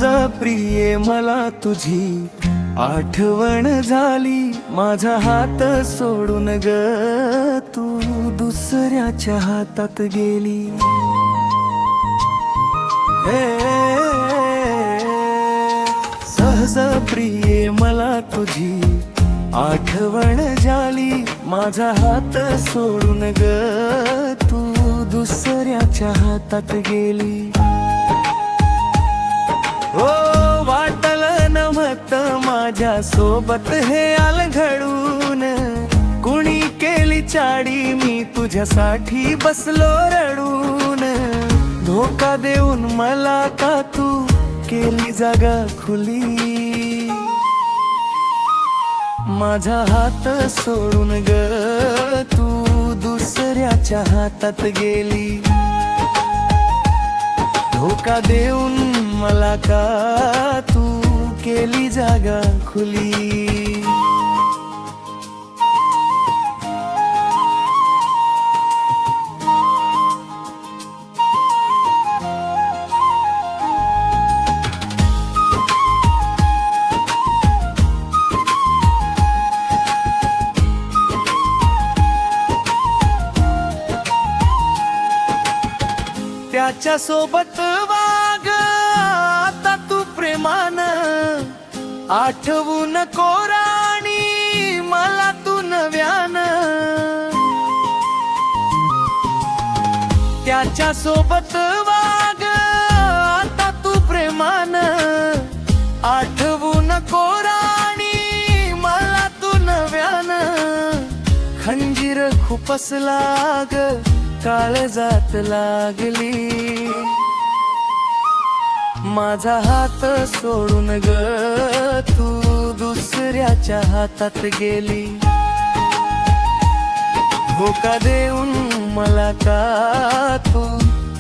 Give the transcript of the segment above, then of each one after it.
सहज प्रिये मला तुझी आठवण झाली, माझा हात सोडून ग तू दुसऱ्याच्या हातात गेली. हे सहज प्रिये मला तुझी आठवण झाली, माझा हात सोडून ग तू दुसऱ्याच्या हातात गेली. हो वाटलं नव्हतं माझ्या सोबत हे आलं घडून, कुणी केली चाडी मी तुझ्यासाठी बसलो रडून. धोका देऊन मला का तू केली जागा खुली, माझा हात सोडून ग तू दुसऱ्याच्या हातात गेली. धोका देऊन मला का तू केली जागा खुली. त्याच्या सोबत वाग आता तू प्रेमान, आठवू नको राणी मला तू नव्यान. त्याच्या सोबत वाग आता तू प्रेमान, आठवू नको राणी मला तू नव्यान. खंजीर खुपसला ग काळजात लागली, माझा हात सोडून ग तू दुसऱ्याच्या हातात गेली. धोका देऊन मला का तू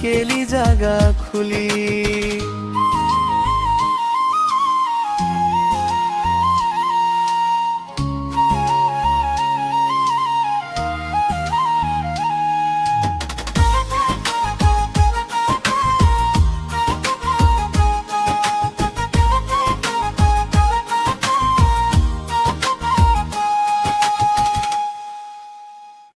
केली जागा खुली.